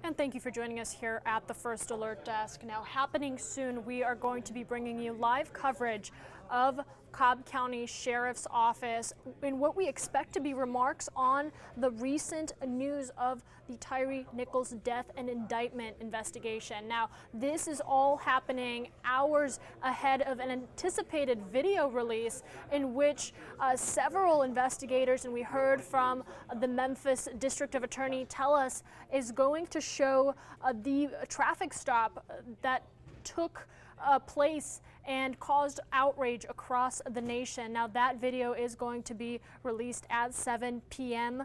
And thank you for joining us here at the First Alert Desk. Now, happening soon, we are going to be bringing you live coverage of Cobb County Sheriff's Office in what we expect to be remarks on the recent news of the Tyre Nichols death and indictment investigation. Now, this is all happening hours ahead of an anticipated video release in which several investigators, and we heard from the Memphis District of Attorney, tell us is going to show the traffic stop that took place and caused outrage across the nation. Now, that video is going to be released at 7 p.m.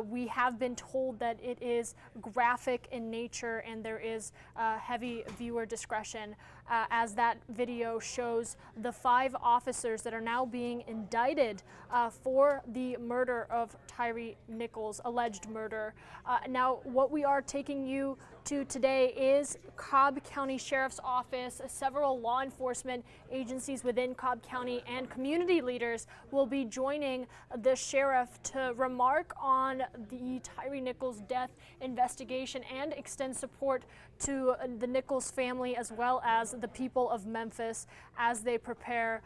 We have been told that it is graphic in nature and there is heavy viewer discretion as that video shows the 5 officers that are now being indicted for the murder of Tyre Nichols, alleged murder. Now, what we are taking you to today is Cobb County Sheriff's Office. Several law enforcement agencies within Cobb County and community leaders will be joining the sheriff to remark on the Tyre Nichols death investigation and extend support to the Nichols family as well as the people of Memphis as they prepare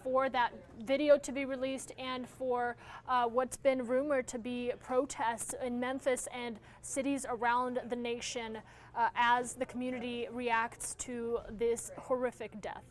for that video to be released and for what's been rumored to be protests in Memphis and cities around the nation as the community reacts to this horrific death.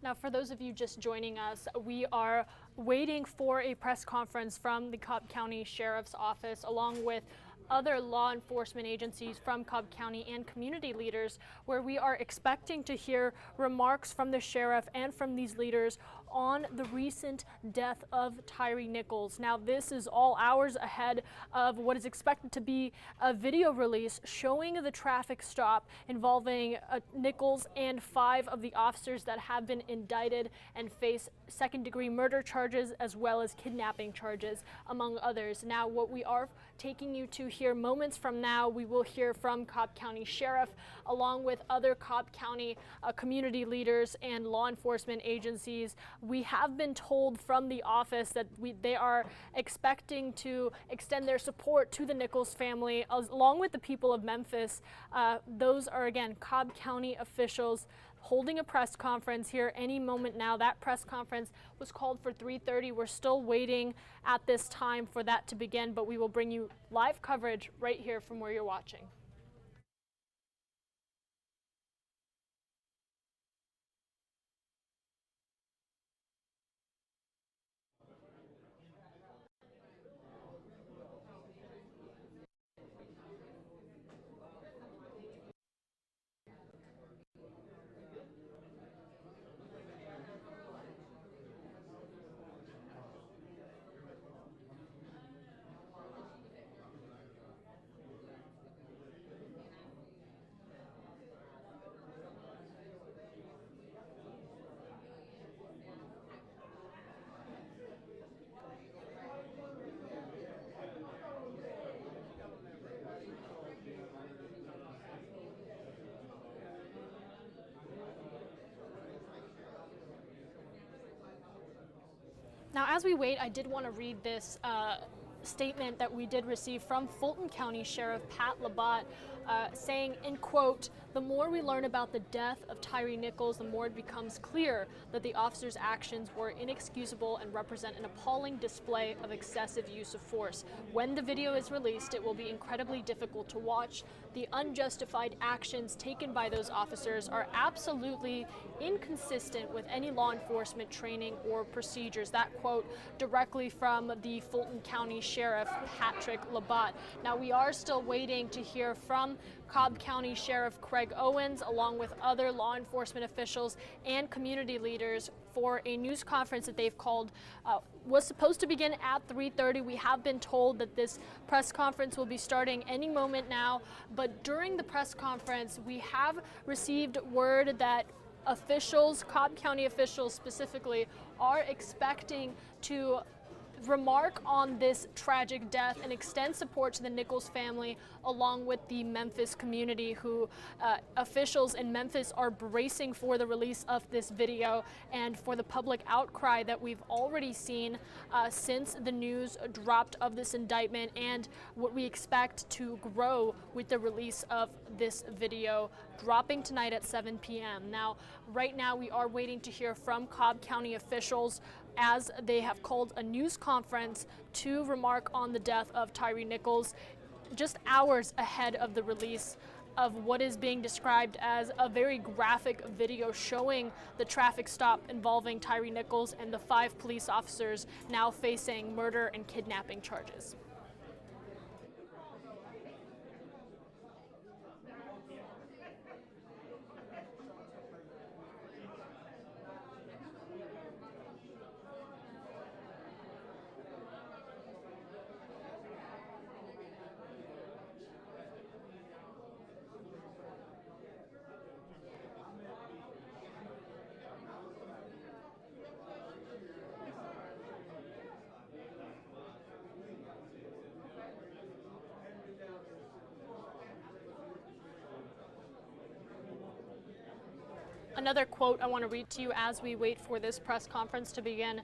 Now, for those of you just joining us, we are waiting for a press conference from the Cobb County Sheriff's Office along with other law enforcement agencies from Cobb County and community leaders, where we are expecting to hear remarks from the sheriff and from these leaders on the recent death of Tyre Nichols. Now, this is all hours ahead of what is expected to be a video release showing the traffic stop involving Nichols and 5 of the officers that have been indicted and face second-degree murder charges as well as kidnapping charges, among others. Now, what we are taking you to here moments from now, we will hear from Cobb County Sheriff along with other Cobb County community leaders and law enforcement agencies. We have been told from the office that they are expecting to extend their support to the Nichols family along with the people of Memphis. Those are, again, Cobb County officials holding a press conference here any moment now. That press conference was called for 3:30. We're still waiting at this time for that to begin, but we will bring you live coverage right here from where you're watching. Now, as we wait, I did want to read this statement that we did receive from Fulton County Sheriff Pat Labatt saying, in quote, "The more we learn about the death of Tyre Nichols, the more it becomes clear that the officer's actions were inexcusable and represent an appalling display of excessive use of force. When the video is released, it will be incredibly difficult to watch. The unjustified actions taken by those officers are absolutely inconsistent with any law enforcement training or procedures." That quote directly from the Fulton County Sheriff, Patrick Labatt. Now, we are still waiting to hear from Cobb County Sheriff Craig Owens, along with other law enforcement officials and community leaders, for a news conference that they've called. Was supposed to begin at 3:30. We have been told that this press conference will be starting any moment now, but during the press conference, we have received word that officials, Cobb County officials specifically, are expecting to remark on this tragic death and extend support to the Nichols family, along with the Memphis community, who officials in Memphis are bracing for the release of this video and for the public outcry that we've already seen since the news dropped of this indictment, and what we expect to grow with the release of this video dropping tonight at 7 p.m. Now, right now we are waiting to hear from Cobb County officials as they have called a news conference to remark on the death of Tyre Nichols, just hours ahead of the release of what is being described as a very graphic video showing the traffic stop involving Tyre Nichols and the 5 police officers now facing murder and kidnapping charges. Another quote I want to read to you as we wait for this press conference to begin,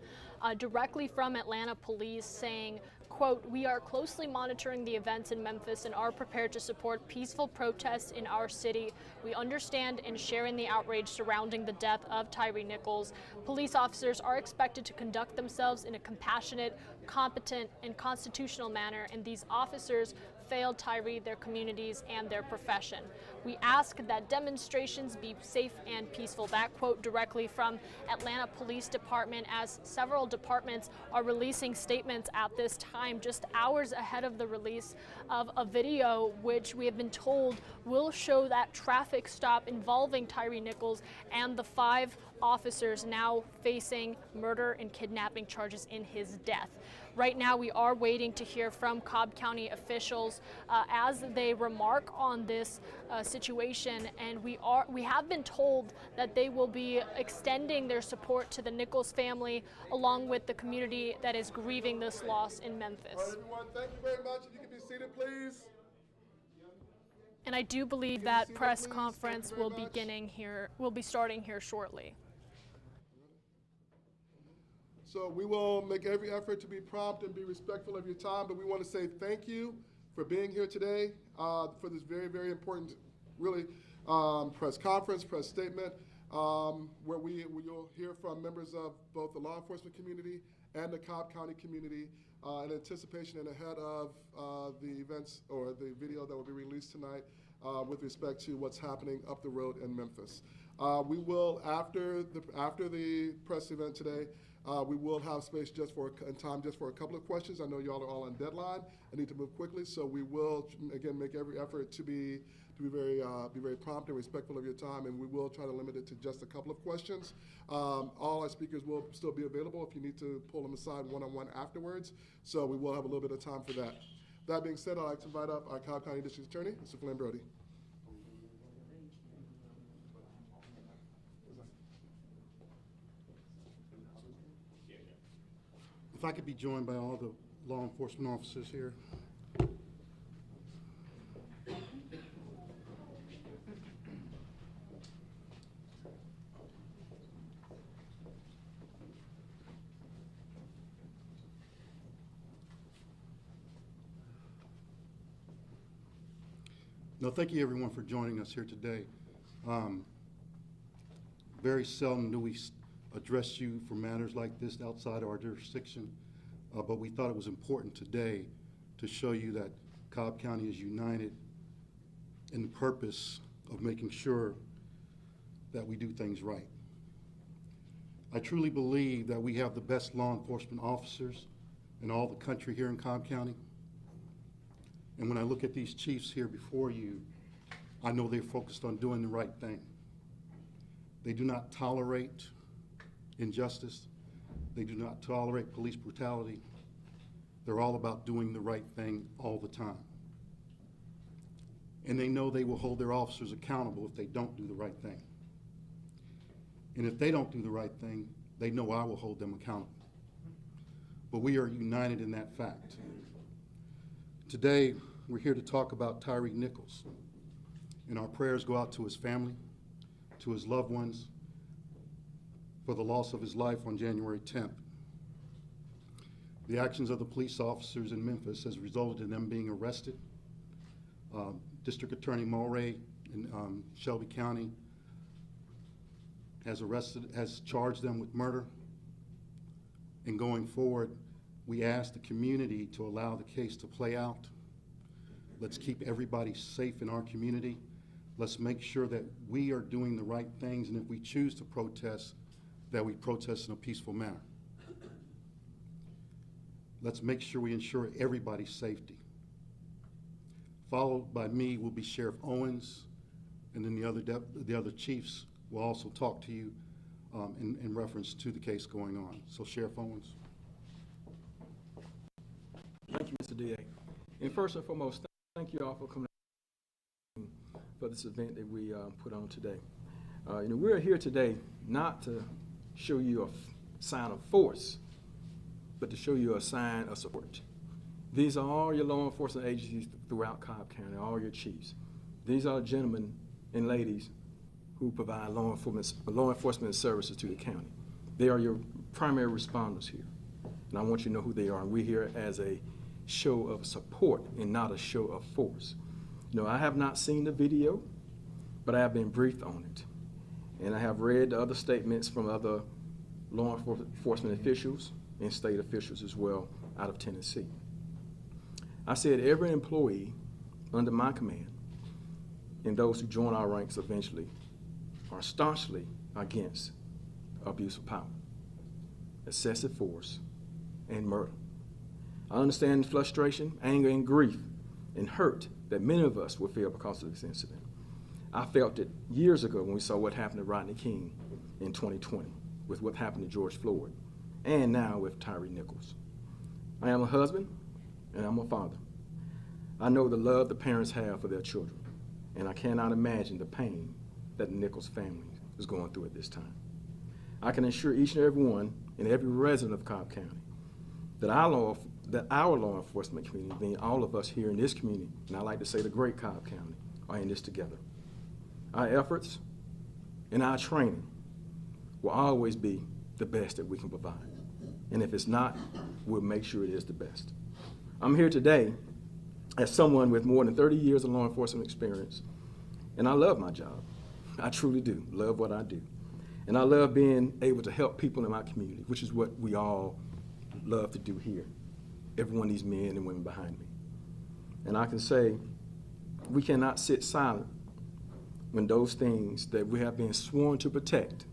directly from Atlanta police, saying, quote, "We are closely monitoring the events in Memphis and are prepared to support peaceful protests in our city. We understand and share in the outrage surrounding the death of Tyre Nichols. Police officers are expected to conduct themselves in a compassionate, competent, and constitutional manner, and these officers failed Tyre, their communities, and their profession. We ask that demonstrations be safe and peaceful." That quote directly from Atlanta Police Department, as several departments are releasing statements at this time, just hours ahead of the release of a video which we have been told will show that traffic stop involving Tyre Nichols and the 5 officers now facing murder and kidnapping charges in his death. Right now, we are waiting to hear from Cobb County officials as they remark on this situation, and we have been told that they will be extending their support to the Nichols family, along with the community that is grieving this loss in Memphis. All right, everyone, thank you very much. If you can be seated, please. And I do believe that press conference will be starting here shortly. So we will make every effort to be prompt and be respectful of your time, but we want to say thank you for being here today for this very, very important, really, press conference, press statement, where you'll hear from members of both the law enforcement community and the Cobb County community in anticipation and ahead of the events or the video that will be released tonight with respect to what's happening up the road in Memphis. We will, after the press event today, we will have space and time just for a couple of questions. I know y'all are all on deadline and need to move quickly, so we will again make every effort to be very prompt and respectful of your time, and we will try to limit it to just a couple of questions. All our speakers will still be available if you need to pull them aside one-on-one afterwards, so we will have a little bit of time for that. That being said, I'd like to invite up our Cobb County District Attorney, Mr. Flynn Brody. If I could be joined by all the law enforcement officers here. No, thank you everyone for joining us here today. Very seldom do we address you for matters like this outside our jurisdiction, but we thought it was important today to show you that Cobb County is united in the purpose of making sure that we do things right. I truly believe that we have the best law enforcement officers in all the country here in Cobb County. And when I look at these chiefs here before you, I know they're focused on doing the right thing. They do not tolerate injustice. They do not tolerate police brutality. They're all about doing the right thing all the time. And they know they will hold their officers accountable if they don't do the right thing. And if they don't do the right thing, they know I will hold them accountable. But we are united in that fact. Today, we're here to talk about Tyre Nichols. And our prayers go out to his family, to his loved ones, for the loss of his life on January 10th. The actions of the police officers in Memphis has resulted in them being arrested. District Attorney Mulray in Shelby County has charged them with murder. And going forward, we ask the community to allow the case to play out. Let's keep everybody safe in our community. Let's make sure that we are doing the right things, and if we choose to protest, that we protest in a peaceful manner. Let's make sure we ensure everybody's safety. Followed by me will be Sheriff Owens, and then the other chiefs will also talk to you in reference to the case going on. So Sheriff Owens. Thank you, Mr. DA. And first and foremost, thank you all for coming for this event that we put on today. We're here today not to show you a sign of force, but to show you a sign of support. These are all your law enforcement agencies throughout Cobb County, all your chiefs. These are gentlemen and ladies who provide law enforcement services to the county. They are your primary responders here. And I want you to know who they are. And we're here as a show of support and not a show of force. I have not seen the video, but I have been briefed on it. And I have read the other statements from other law enforcement officials and state officials as well out of Tennessee. I said every employee under my command and those who join our ranks eventually are staunchly against abuse of power, excessive force, and murder. I understand frustration, anger, and grief and hurt that many of us will feel because of this incident. I felt it years ago when we saw what happened to Rodney King in 2020, with what happened to George Floyd, and now with Tyre Nichols. I am a husband, and I'm a father. I know the love the parents have for their children, and I cannot imagine the pain that the Nichols family is going through at this time. I can assure each and every one and every resident of Cobb County that our law enforcement community, being all of us here in this community, and I like to say the great Cobb County, are in this together. Our efforts and our training will always be the best that we can provide. And if it's not, we'll make sure it is the best. I'm here today as someone with more than 30 years of law enforcement experience, and I love my job. I truly do, love what I do. And I love being able to help people in my community, which is what we all love to do here. Every one of these men and women behind me. And I can say, we cannot sit silent when those things that we have been sworn to protect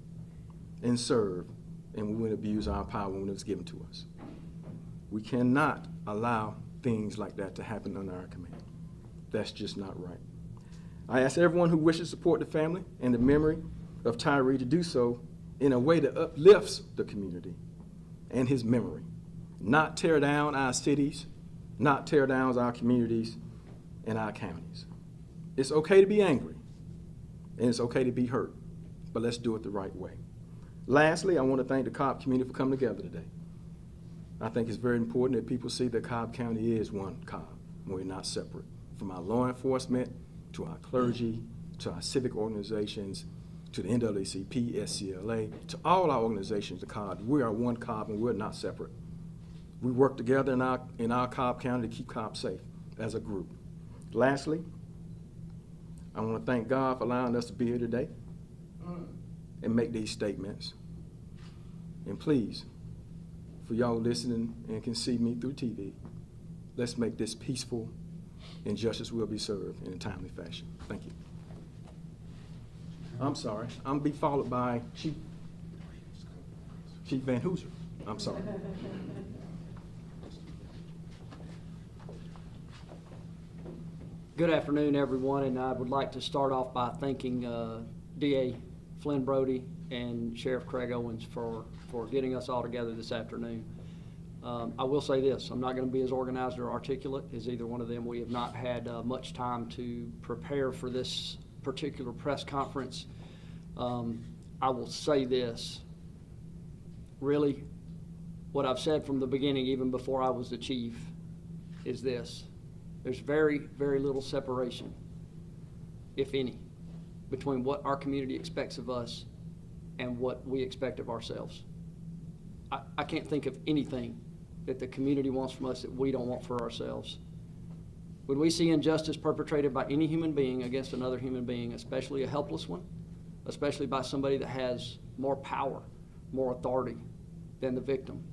and serve, and we will abuse our power when it's given to us. We cannot allow things like that to happen under our command. That's just not right. I ask everyone who wishes to support the family and the memory of Tyre to do so in a way that uplifts the community and his memory. Not tear down our cities, not tear down our communities and our counties. It's okay to be angry, and it's okay to be hurt, but let's do it the right way. Lastly, I want to thank the Cobb community for coming together today. I think it's very important that people see that Cobb County is one Cobb, and we're not separate. From our law enforcement, to our clergy, to our civic organizations, to the NAACP, SCLA, to all our organizations, the Cobb, we are one Cobb and we're not separate. We work together in our Cobb County to keep Cobb safe as a group. Lastly, I want to thank God for allowing us to be here today and make these statements. And please, for y'all listening and can see me through TV, let's make this peaceful and justice will be served in a timely fashion. Thank you. I'm sorry. I'm be followed by Chief Van Hooser. I'm sorry. Good afternoon, everyone, and I would like to start off by thanking DA Flynn Brody and Sheriff Craig Owens for getting us all together this afternoon. I will say this, I'm not going to be as organized or articulate as either one of them. We have not had much time to prepare for this particular press conference. I will say this, really, what I've said from the beginning, even before I was the chief, is this. There's very, very little separation, if any, between what our community expects of us and what we expect of ourselves. I can't think of anything that the community wants from us that we don't want for ourselves. When we see injustice perpetrated by any human being against another human being, especially a helpless one, especially by somebody that has more power, more authority than the victim,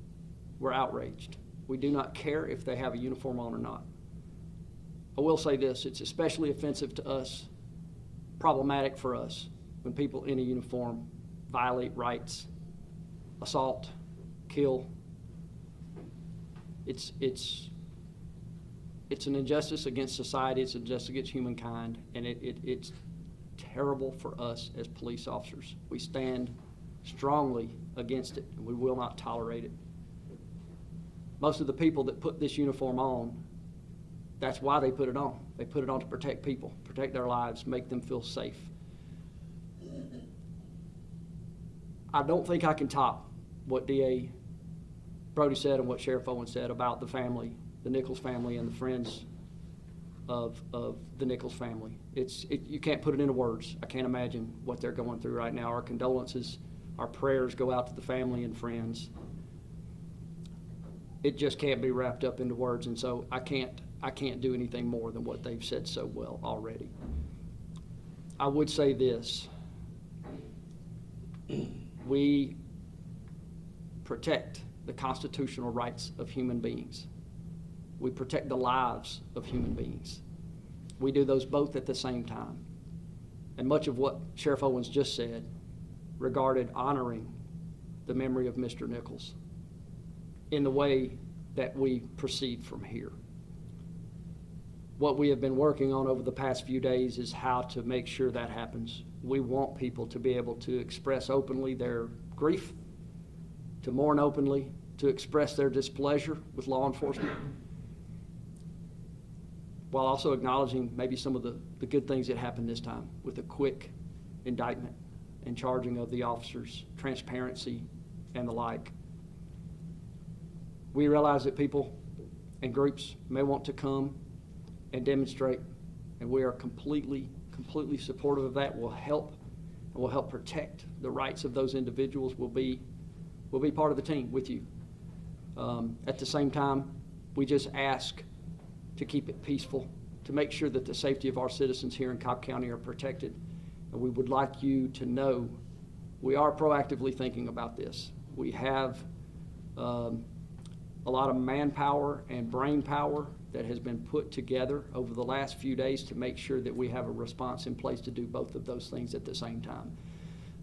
we're outraged. We do not care if they have a uniform on or not. I will say this, it's especially offensive to us, problematic for us, when people in a uniform violate rights, assault, kill. It's an injustice against society, it's an injustice against humankind, and it's terrible for us as police officers. We stand strongly against it, and we will not tolerate it. Most of the people that put this uniform on, that's why they put it on. They put it on to protect people, protect their lives, make them feel safe. I don't think I can top what DA Brody said and what Sheriff Owens said about the family, the Nichols family and the friends of the Nichols family. You can't put it into words. I can't imagine what they're going through right now. Our condolences, our prayers go out to the family and friends. It just can't be wrapped up into words, and so I can't do anything more than what they've said so well already. I would say this. We protect the constitutional rights of human beings. We protect the lives of human beings. We do those both at the same time. And much of what Sheriff Owens just said regarded honoring the memory of Mr. Nichols in the way that we proceed from here. What we have been working on over the past few days is how to make sure that happens. We want people to be able to express openly their grief, to mourn openly, to express their displeasure with law enforcement, while also acknowledging maybe some of the good things that happened this time with a quick indictment and charging of the officers, transparency, and the like. We realize that people and groups may want to come and demonstrate, and we are completely supportive of that. We'll help protect the rights of those individuals. We'll be part of the team with you. At the same time, we just ask to keep it peaceful, to make sure that the safety of our citizens here in Cobb County are protected. And we would like you to know we are proactively thinking about this. We have a lot of manpower and brain power that has been put together over the last few days to make sure that we have a response in place to do both of those things at the same time.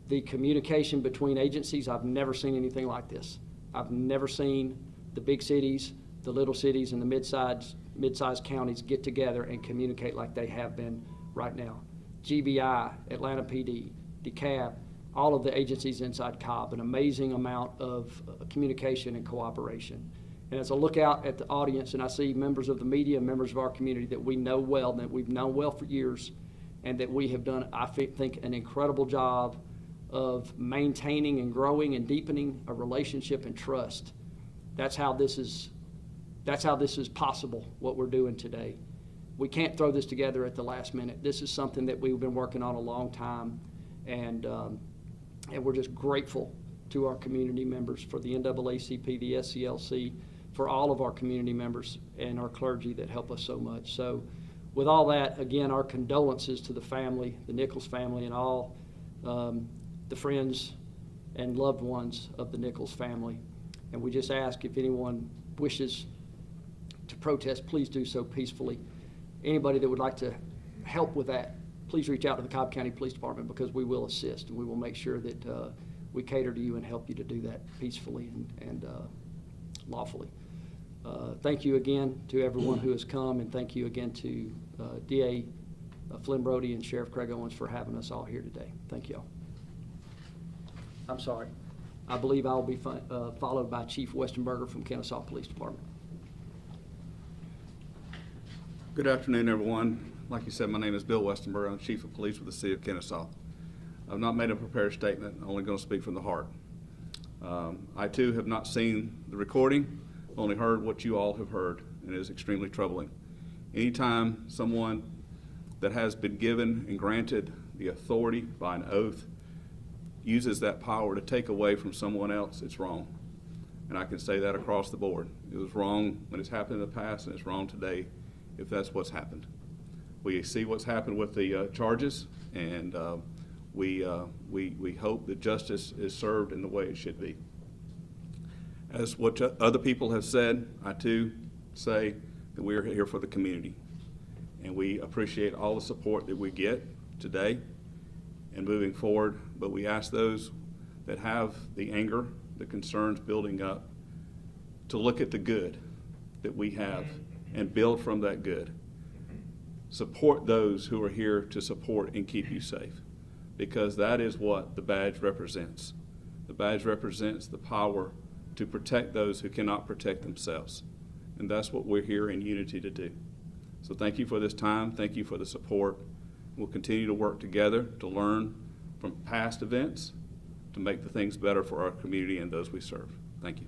The communication between agencies, I've never seen anything like this. I've never seen the big cities, the little cities, and the mid-sized counties get together and communicate like they have been right now. GBI, Atlanta PD, DeKalb, all of the agencies inside Cobb, an amazing amount of communication and cooperation. And as I look out at the audience and I see members of the media and members of our community that we know well, that we've known well for years, and that we have done, I think, an incredible job of maintaining and growing and deepening a relationship and trust. That's how this is possible, what we're doing today. We can't throw this together at the last minute. This is something that we've been working on a long time, and we're just grateful to our community members, for the NAACP, the SCLC, for all of our community members and our clergy that help us so much. So with all that, again, our condolences to the family, the Nichols family, and all the friends and loved ones of the Nichols family. And we just ask if anyone wishes to protest, please do so peacefully. Anybody that would like to help with that, please reach out to the Cobb County Police Department, because we will assist, and we will make sure that we cater to you and help you to do that peacefully and lawfully. Thank you again to everyone who has come, and thank you again to DA Flynn Brody and Sheriff Craig Owens for having us all here today. Thank you all. I'm sorry. I believe I will be followed by Chief Westenberger from Kennesaw Police Department. Good afternoon, everyone. Like you said, my name is Bill Westenberg. I'm Chief of Police with the City of Kennesaw. I've not made a prepared statement. I'm only going to speak from the heart. I, too, have not seen the recording, only heard what you all have heard, and it is extremely troubling. Anytime someone that has been given and granted the authority by an oath uses that power to take away from someone else, it's wrong. And I can say that across the board. It was wrong when it's happened in the past, and it's wrong today if that's what's happened. We see what's happened with the charges, and we hope that justice is served in the way it should be. As what other people have said, I too say that we are here for the community, and we appreciate all the support that we get today and moving forward, but we ask those that have the anger, the concerns building up, to look at the good that we have and build from that good. Support those who are here to support and keep you safe, because that is what the badge represents. The badge represents the power to protect those who cannot protect themselves, and that's what we're here in unity to do. So thank you for this time. Thank you for the support. We'll continue to work together to learn from past events to make the things better for our community and those we serve. Thank you.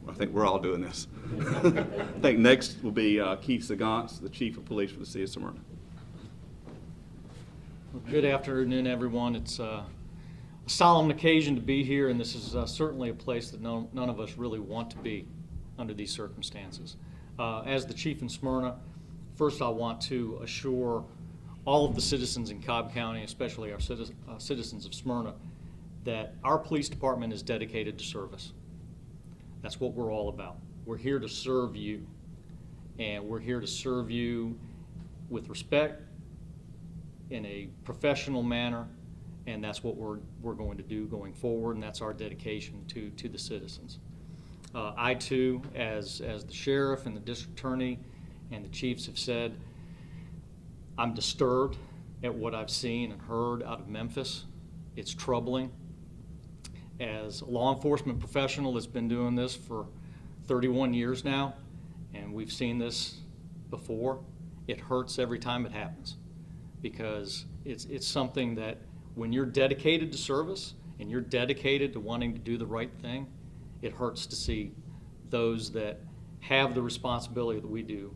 I think we're all doing this. I think next will be Keith Sagance, the Chief of Police for the City of Smyrna. Well, good afternoon, everyone. It's a solemn occasion to be here, and this is certainly a place that none of us really want to be under these circumstances. As the Chief in Smyrna, first I want to assure all of the citizens in Cobb County, especially our citizens of Smyrna, that our police department is dedicated to service. That's what we're all about. We're here to serve you, and we're here to serve you with respect, in a professional manner, and that's what we're going to do going forward, and that's our dedication to the citizens. I too, as the sheriff and the district attorney and the chiefs have said, I'm disturbed at what I've seen and heard out of Memphis. It's troubling. As a law enforcement professional that's been doing this for 31 years now, and we've seen this before, it hurts every time it happens, because it's something that when you're dedicated to service and you're dedicated to wanting to do the right thing, it hurts to see those that have the responsibility that we do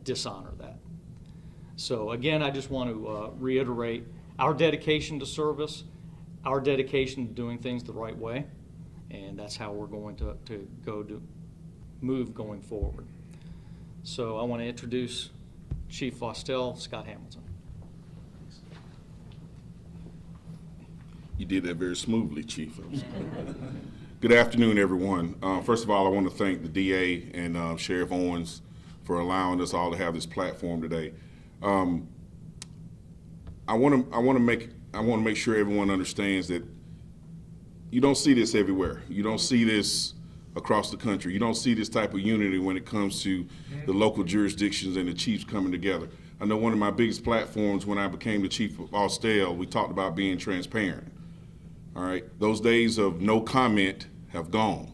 dishonor that. So again, I just want to reiterate our dedication to service, our dedication to doing things the right way, and that's how we're going to move going forward. So I want to introduce Chief Vostell, Scott Hamilton. You did that very smoothly, Chief. Good afternoon, everyone. First of all, I want to thank the DA and Sheriff Owens for allowing us all to have this platform today. I want to make sure everyone understands that you don't see this everywhere. You don't see this across the country. You don't see this type of unity when it comes to the local jurisdictions and the chiefs coming together. I know one of my biggest platforms when I became the chief of Austell, we talked about being transparent. All right, those days of no comment have gone.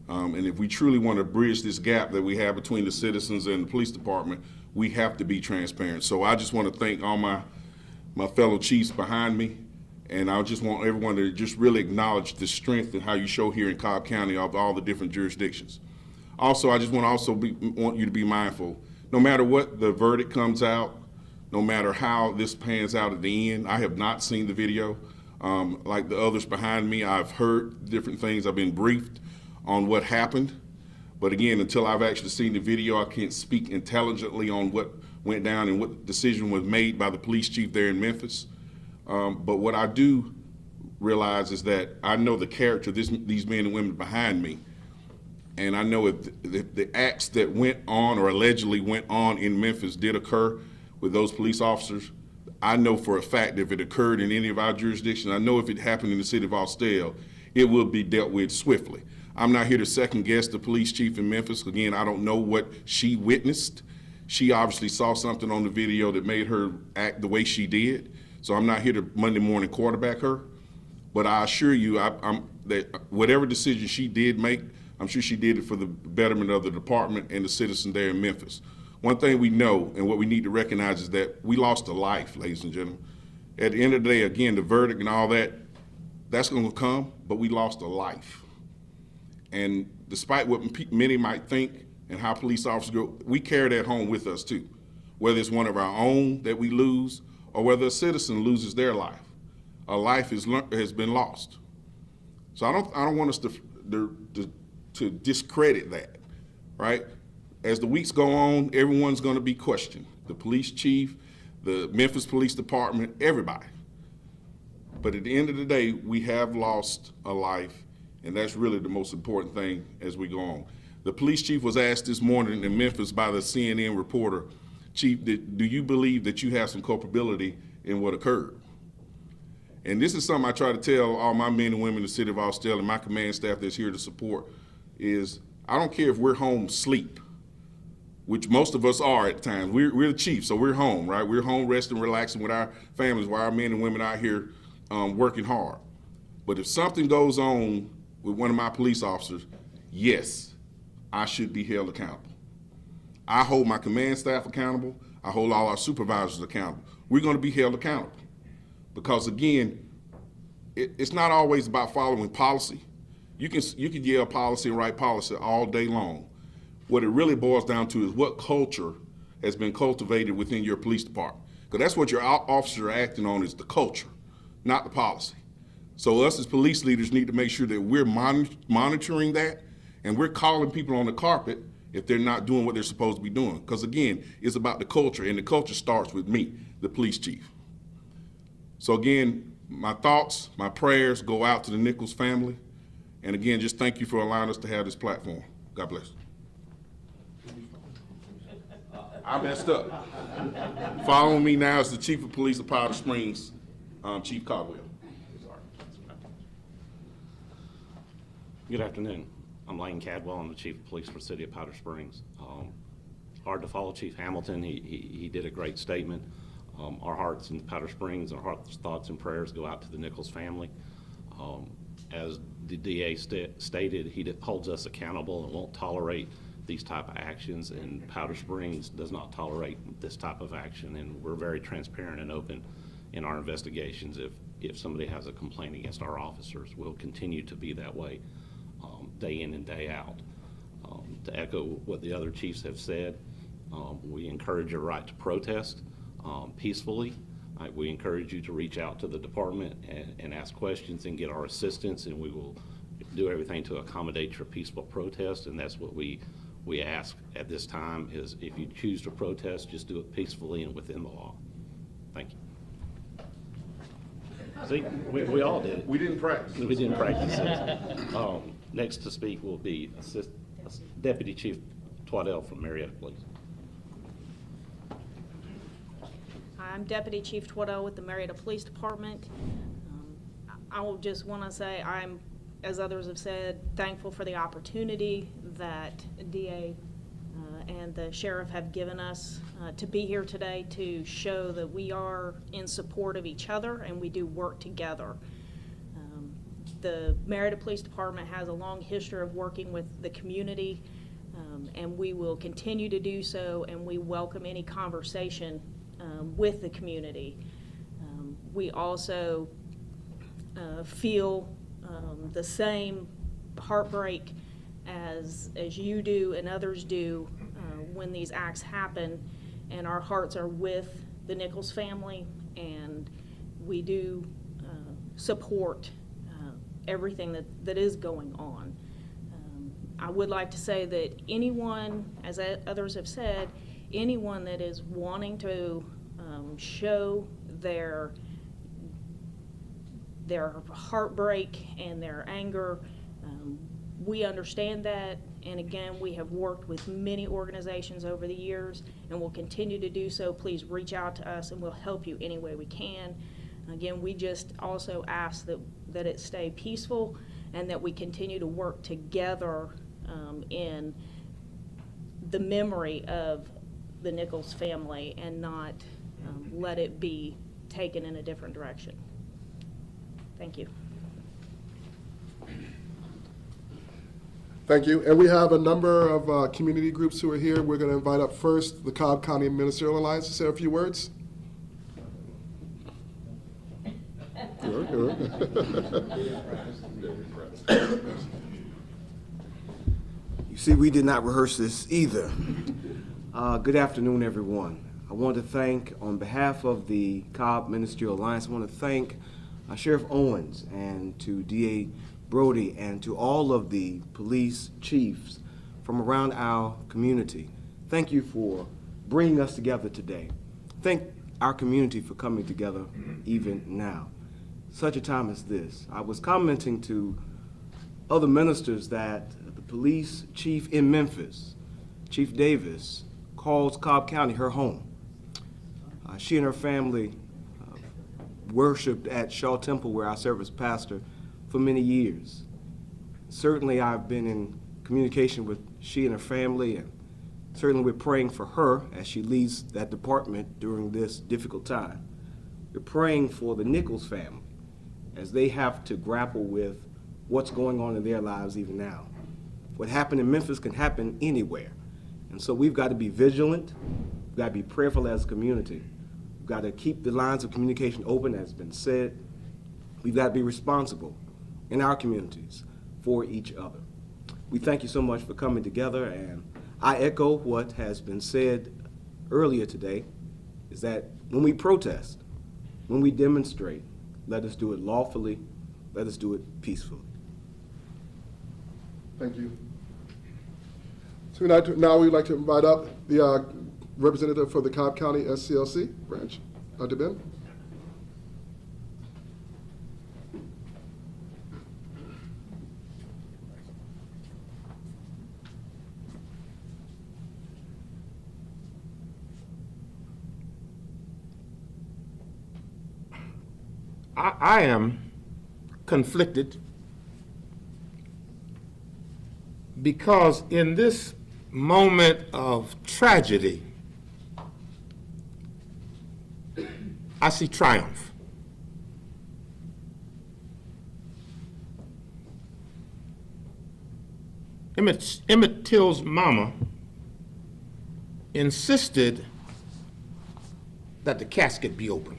And if we truly want to bridge this gap that we have between the citizens and the police department, we have to be transparent. So I just want to thank all my fellow chiefs behind me, and I just want everyone to just really acknowledge the strength and how you show here in Cobb County of all the different jurisdictions. Also, I just want you to be mindful, no matter what the verdict comes out, no matter how this pans out at the end. I have not seen the video. Like the others behind me, I've heard different things. I've been briefed on what happened, But again, until I've actually seen the video, I can't speak intelligently on what went down and what decision was made by the police chief there in Memphis. But what I do realize is that I know the character of these men and women behind me. And I know if the acts that went on or allegedly went on in Memphis did occur with those police officers, I know for a fact if it occurred in any of our jurisdictions, I know if it happened in the city of Austell, it will be dealt with swiftly. I'm not here to second guess the police chief in Memphis. Again, I don't know what she witnessed. She obviously saw something on the video that made her act the way she did. So I'm not here to Monday morning quarterback her. But I assure you that whatever decision she did make, I'm sure she did it for the betterment of the department and the citizens there in Memphis. One thing we know and what we need to recognize is that we lost a life, ladies and gentlemen. At the end of the day, again, the verdict and all that, that's going to come, but we lost a life. And despite what many might think and how police officers go, we carry that home with us too. Whether it's one of our own that we lose or whether a citizen loses their life. A life has been lost. So I don't want us to discredit that, right? As the weeks go on, everyone's going to be questioned. The police chief, the Memphis Police Department, everybody. But at the end of the day, we have lost a life, and that's really the most important thing as we go on. The police chief was asked this morning in Memphis by the CNN reporter, Chief, do you believe that you have some culpability in what occurred? And this is something I try to tell all my men and women in the city of Austell and my command staff that's here to support is I don't care if we're home asleep, which most of us are at times. We're the chief, so we're home, right? We're home resting, relaxing with our families while our men and women out here working hard. But if something goes on with one of my police officers, yes, I should be held accountable. I hold my command staff accountable. I hold all our supervisors accountable. We're going to be held accountable. Because again, it's not always about following policy. You can yell policy and write policy all day long. What it really boils down to is what culture has been cultivated within your police department. Because that's what your officers are acting on is the culture, not the policy. So us as police leaders need to make sure that we're monitoring that and we're calling people on the carpet if they're not doing what they're supposed to be doing. Because again, it's about the culture, and the culture starts with me, the police chief. So again, my thoughts, my prayers go out to the Nichols family. And again, just thank you for allowing us to have this platform. God bless. I messed up. Following me now is the Chief of Police of Powder Springs, Chief Caldwell. Good afternoon. I'm Lane Cadwell. I'm the Chief of Police for the City of Powder Springs. Hard to follow Chief Hamilton. He did a great statement. Our hearts in Powder Springs, our hearts, thoughts, and prayers go out to the Nichols family. As the DA stated, he holds us accountable and won't tolerate these type of actions, and Powder Springs does not tolerate this type of action, and we're very transparent and open in our investigations. If somebody has a complaint against our officers, we'll continue to be that way day in and day out. To echo what the other chiefs have said, we encourage your right to protest peacefully. We encourage you to reach out to the department and ask questions and get our assistance, and we will do everything to accommodate your peaceful protest. And that's what we ask at this time is if you choose to protest, just do it peacefully and within the law. Thank you. See, we all did it. We didn't practice. We didn't practice it. Next to speak will be Deputy Chief Twaddell from Marietta Police. I'm Deputy Chief Twaddell with the Marietta Police Department. I will just want to say I'm, as others have said, thankful for the opportunity that DA and the sheriff have given us to be here today to show that we are in support of each other and we do work together. The Marietta Police Department has a long history of working with the community, and we will continue to do so, and we welcome any conversation with the community. We also feel the same heartbreak as you do and others do when these acts happen, and our hearts are with the Nichols family, and we do support everything that is going on. I would like to say that anyone, as others have said, anyone that is wanting to show their heartbreak and their anger, we understand that. And again, we have worked with many organizations over the years and will continue to do so. Please reach out to us and we'll help you any way we can. Again, we just also ask that it stay peaceful and that we continue to work together in the memory of the Nichols family and not let it be taken in a different direction. Thank you. Thank you. And we have a number of community groups who are here. We're going to invite up first the Cobb County Ministerial Alliance to say a few words. You see, we did not rehearse this either. Good afternoon, everyone. I want to thank, on behalf of the Cobb Ministerial Alliance, I want to thank Sheriff Owens and to DA Brody and to all of the police chiefs from around our community. Thank you for bringing us together today. Thank our community for coming together even now. Such a time as this. I was commenting to other ministers that the police chief in Memphis, Chief Davis, calls Cobb County her home. She and her family worshiped at Shaw Temple, where I serve as pastor, for many years. Certainly I've been in communication with she and her family, and certainly we're praying for her as she leads that department during this difficult time. We're praying for the Nichols family as they have to grapple with what's going on in their lives even now. What happened in Memphis can happen anywhere. And so we've got to be vigilant, we've got to be prayerful as a community. We've got to keep the lines of communication open, as has been said. We've got to be responsible in our communities for each other. We thank you so much for coming together, and I echo what has been said earlier today, is that when we protest, when we demonstrate, let us do it lawfully, let us do it peacefully. Thank you. So now we'd like to invite up the representative for the Cobb County SCLC branch, Dr. Ben. I am conflicted because in this moment of tragedy, I see triumph. Emmett Till's mama insisted that the casket be open.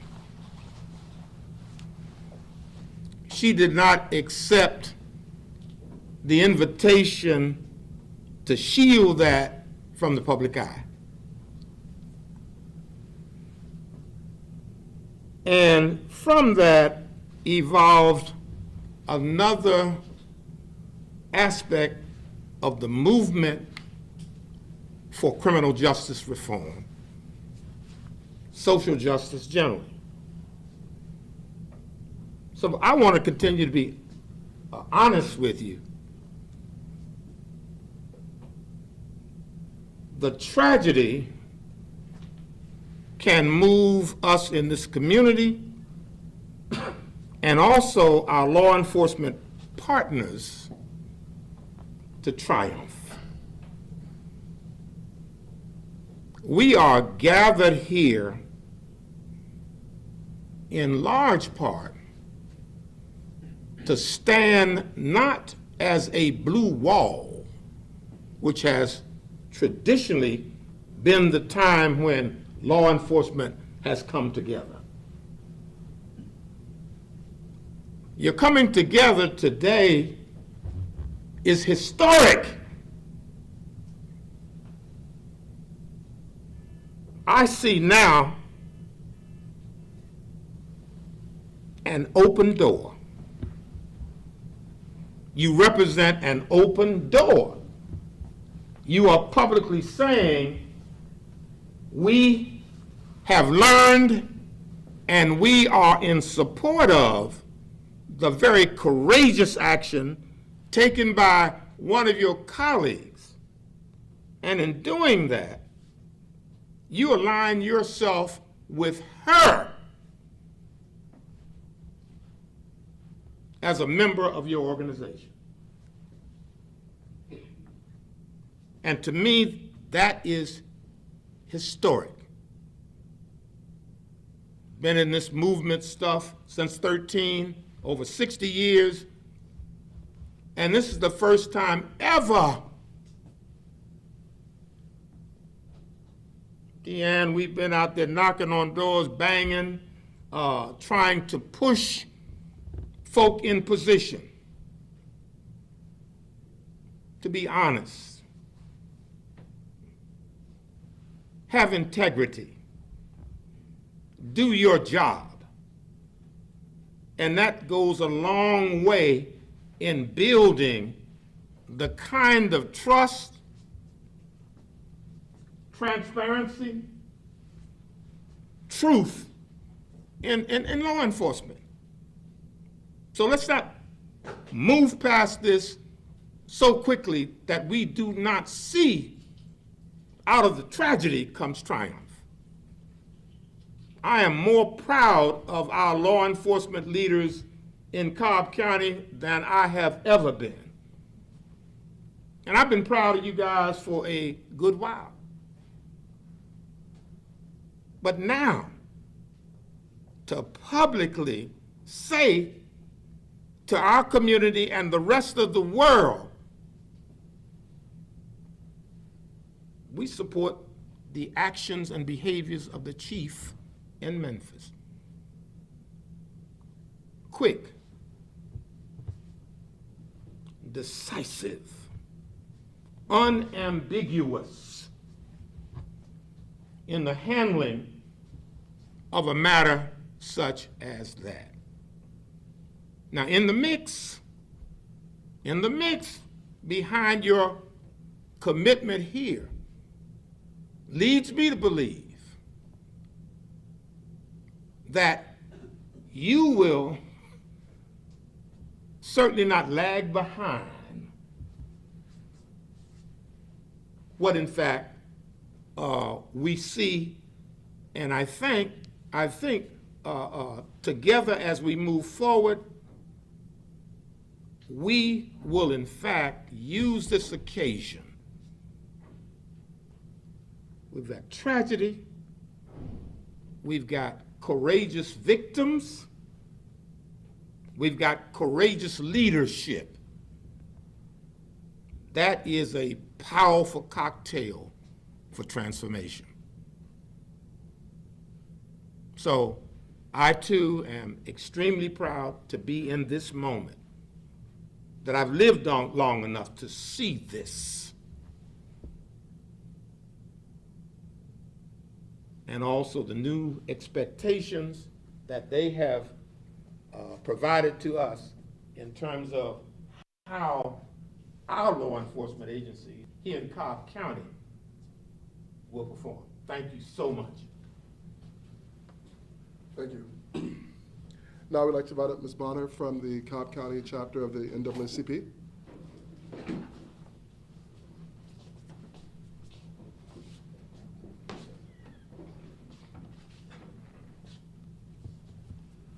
She did not accept the invitation to shield that from the public eye. And from that evolved another aspect of the movement for criminal justice reform, social justice generally. So I want to continue to be honest with you. The tragedy can move us in this community and also our law enforcement partners to triumph. We are gathered here in large part to stand not as a blue wall, which has traditionally been the time when law enforcement has come together. Your coming together today is historic. I see now an open door. You represent an open door you are publicly saying, we have learned and we are in support of the very courageous action taken by one of your colleagues. And in doing that, you align yourself with her as a member of your organization. And to me, that is historic. Been in this movement stuff since 13, over 60 years, and this is the first time ever, Deanne, we've been out there knocking on doors, banging, trying to push folk in position. To be honest, have integrity, do your job. And that goes a long way in building the kind of trust, transparency, truth in law enforcement. So let's not move past this so quickly that we do not see out of the tragedy comes triumph. I am more proud of our law enforcement leaders in Cobb County than I have ever been. And I've been proud of you guys for a good while. But now, to publicly say to our community and the rest of the world, we support the actions and behaviors of the chief in Memphis. Quick, decisive, unambiguous in the handling of a matter such as that. Now, in the mix behind your commitment here leads me to believe that you will certainly not lag behind what in fact we see, and I think together as we move forward, we will in fact use this occasion. We've got tragedy, we've got courageous victims, we've got courageous leadership. That is a powerful cocktail for transformation. So I too am extremely proud to be in this moment, that I've lived on long enough to see this. And also the new expectations that they have provided to us in terms of how our law enforcement agency here in Cobb County will perform. Thank you so much. Thank you. Now we'd like to invite up Ms. Bonner from the Cobb County chapter of the NAACP.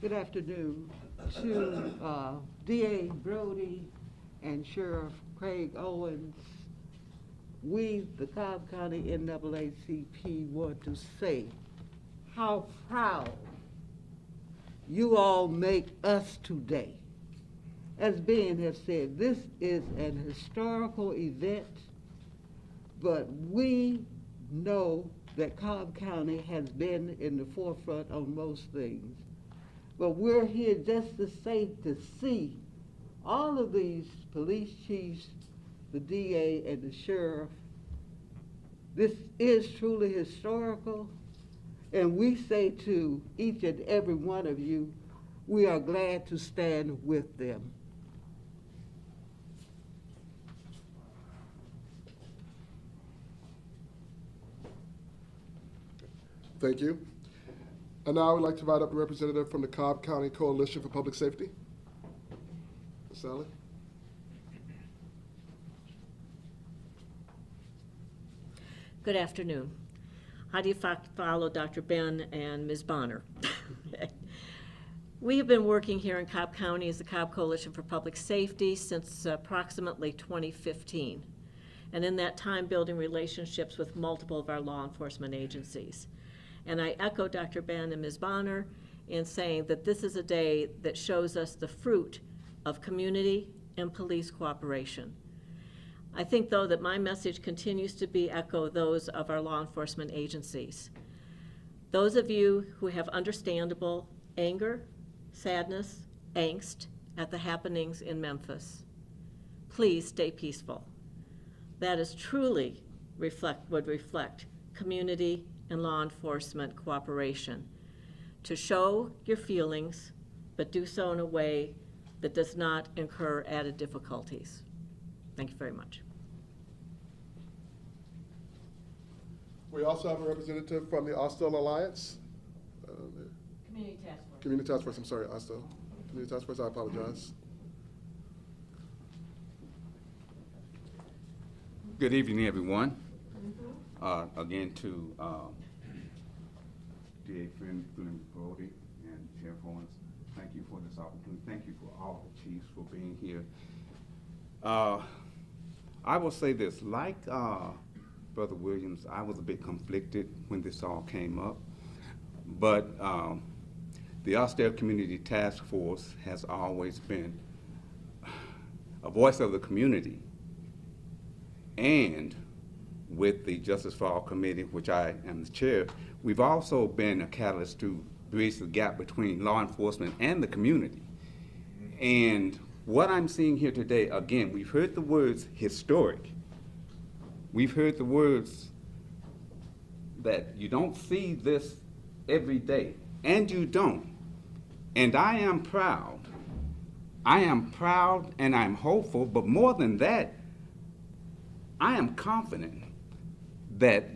Good afternoon to DA Brody and Sheriff Craig Owens. We, the Cobb County NAACP, want to say how proud you all make us today. As Ben has said, this is an historical event, but we know that Cobb County has been in the forefront on most things. But we're here just to say, to see all of these police chiefs, the DA and the sheriff. This is truly historical, and we say to each and every one of you, we are glad to stand with them. Thank you. And now I would like to invite up a representative from the Cobb County Coalition for Public Safety. Ms. Sally. Good afternoon. How do you follow Dr. Ben and Ms. Bonner? We have been working here in Cobb County as the Cobb Coalition for Public Safety since approximately 2015. And in that time, building relationships with multiple of our law enforcement agencies. And I echo Dr. Ben and Ms. Bonner in saying that this is a day that shows us the fruit of community and police cooperation. I think, though, that my message continues to be echo those of our law enforcement agencies. Those of you who have understandable anger, sadness, angst at the happenings in Memphis, please stay peaceful. That is truly would reflect community and law enforcement cooperation. To show your feelings, but do so in a way that does not incur added difficulties. Thank you very much. We also have a representative from the Austell Alliance. Community Task Force. Community Task Force, I'm sorry, Austell. Community Task Force, I apologize. Good evening, everyone. Again, to DA Flynn Brody and Sheriff Owens, thank you for this opportunity. Thank you for all the chiefs for being here. I will say this, like Brother Williams, I was a bit conflicted when this all came up, but the Austell Community Task Force has always been a voice of the community. And with the Justice for All Committee, which I am the chair, we've also been a catalyst to bridge the gap between law enforcement and the community. And what I'm seeing here today, again, we've heard the words historic. We've heard the words that you don't see this every day, and you don't. And I am proud. I am proud and I'm hopeful, but more than that, I am confident that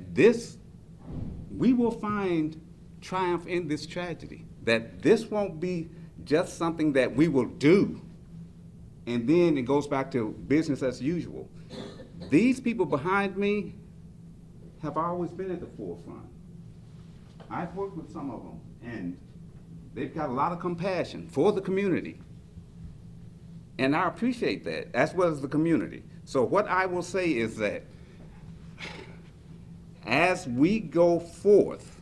we will find triumph in this tragedy, that this won't be just something that we will do, and then it goes back to business as usual. These people behind me have always been at the forefront. I've worked with some of them, and they've got a lot of compassion for the community. And I appreciate that, as well as the community. So what I will say is that as we go forth,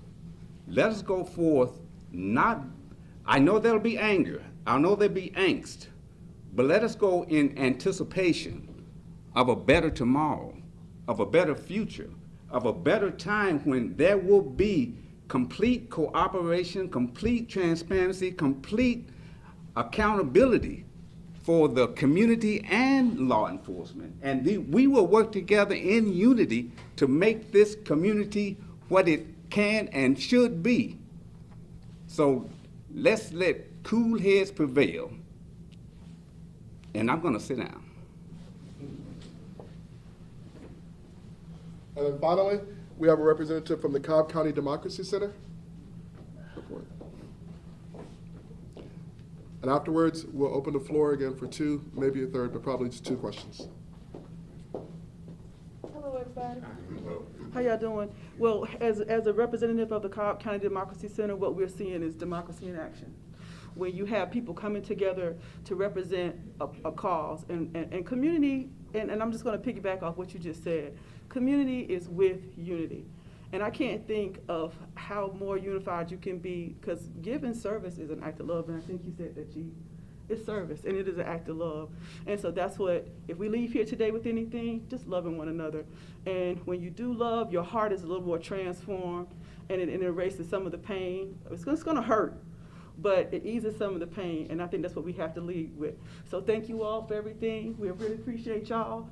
let us go forth not, I know there'll be anger, I know there'll be angst, but let us go in anticipation of a better tomorrow, of a better future, of a better time when there will be complete cooperation, complete transparency, complete accountability for the community and law enforcement. And we will work together in unity to make this community what it can and should be. So let's let cool heads prevail. And I'm gonna sit down. And then finally, we have a representative from the Cobb County Democracy Center. Report. And afterwards, we'll open the floor again for two, maybe a third, but probably just two questions. Hello, everybody. How y'all doing? Well, as a representative of the Cobb County Democracy Center, what we're seeing is democracy in action. When you have people coming together to represent a cause and community, and I'm just gonna piggyback off what you just said. Community is with unity. And I can't think of how more unified you can be, because giving service is an act of love, and I think you said that, Chief. It's service, and it is an act of love. And so that's what, if we leave here today with anything, just loving one another. And when you do love, your heart is a little more transformed, and it erases some of the pain. It's gonna hurt, but it eases some of the pain, and I think that's what we have to lead with. So thank you all for everything. We really appreciate y'all,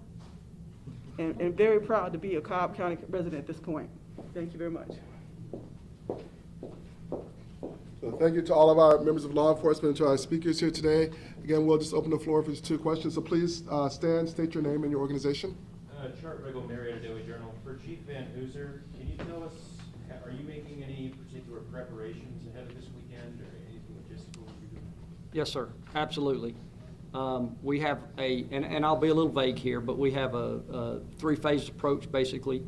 and very proud to be a Cobb County resident at this point. Thank you very much. So thank you to all of our members of law enforcement and to our speakers here today. Again, we'll just open the floor for just two questions. So please stand, state your name and your organization. Chart Riggle, Marietta Daily Journal. For Chief Van Hooser, can you tell us Are you making any particular preparations ahead of this weekend or anything logistical you're doing? Yes, sir, absolutely. We have and I'll be a little vague here, but we have a three-phase approach, basically,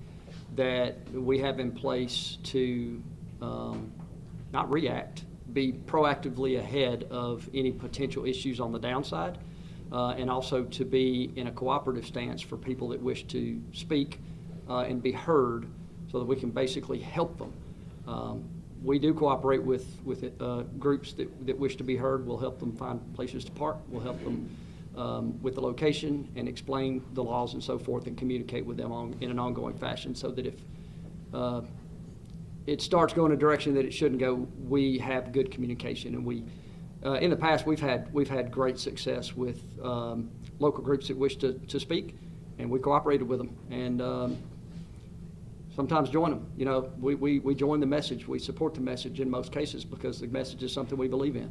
that we have in place to not react, be proactively ahead of any potential issues on the downside, and also to be in a cooperative stance for people that wish to speak and be heard so that we can basically help them. We do cooperate with groups that wish to be heard. We'll help them find places to park. We'll help them with the location and explain the laws and so forth and communicate with them in an ongoing fashion so that if it starts going a direction that it shouldn't go, we have good communication. And we, in the past, we've had great success with local groups that wish to speak, and we cooperated with them. And sometimes join them. You know, we join the message. We support the message in most cases because the message is something we believe in.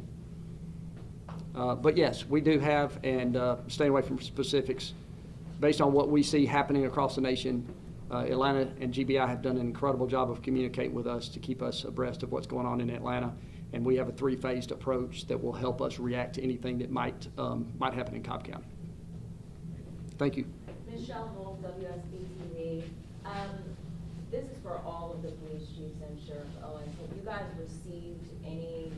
But yes, we do have, and staying away from specifics, based on what we see happening across the nation, Atlanta and GBI have done an incredible job of communicating with us to keep us abreast of what's going on in Atlanta. And we have a three-phased approach that will help us react to anything that might happen in Cobb County. Thank you. Michelle Wolf, WSB-TV. This is for all of the police chiefs and Sheriff Owens. Have you guys received any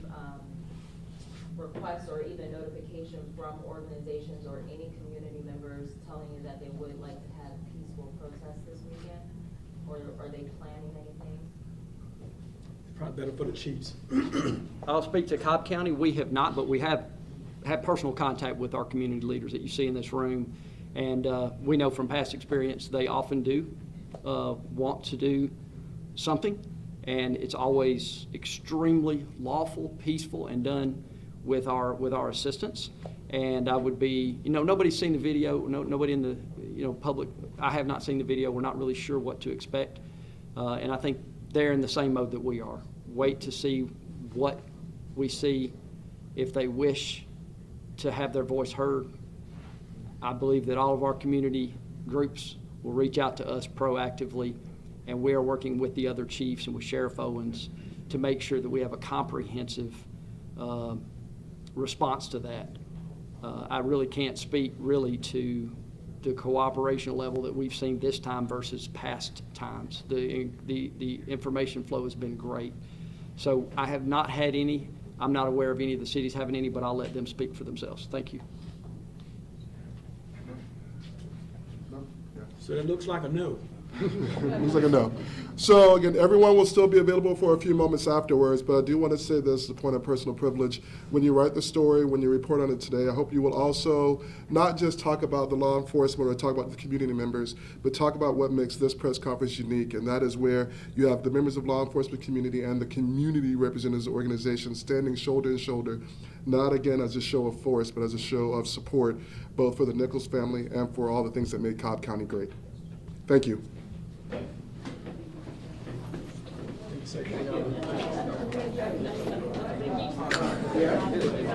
requests or even notification from organizations or any community members telling you that they would like to have peaceful protests this weekend? Or are they planning anything? Probably better for the chiefs. I'll speak to Cobb County. We have not, but we have had personal contact with our community leaders that you see in this room. And we know from past experience they often do want to do something. And it's always extremely lawful, peaceful, and done with our assistance. And I would be, nobody's seen the video, nobody in the, public, I have not seen the video. We're not really sure what to expect. And I think they're in the same mode that we are. Wait to see what we see. If they wish to have their voice heard, I believe that all of our community groups will reach out to us proactively, and we are working with the other chiefs and with Sheriff Owens to make sure that we have a comprehensive response to that. I really can't speak to the cooperation level that we've seen this time versus past times. The information flow has been great. So I have not had any. I'm not aware of any of the cities having any, but I'll let them speak for themselves. Thank you. So it looks like a no. Looks like a no. So again, everyone will still be available for a few moments afterwards, but I do want to say this as a point of personal privilege. When you write the story, when you report on it today, I hope you will also not just talk about the law enforcement or talk about the community members, but talk about what makes this press conference unique, and that is where you have the members of law enforcement community and the community representatives organizations standing shoulder to shoulder, not again as a show of force, but as a show of support, both for the Nichols family and for all the things that made Cobb County great. Thank you. Yeah.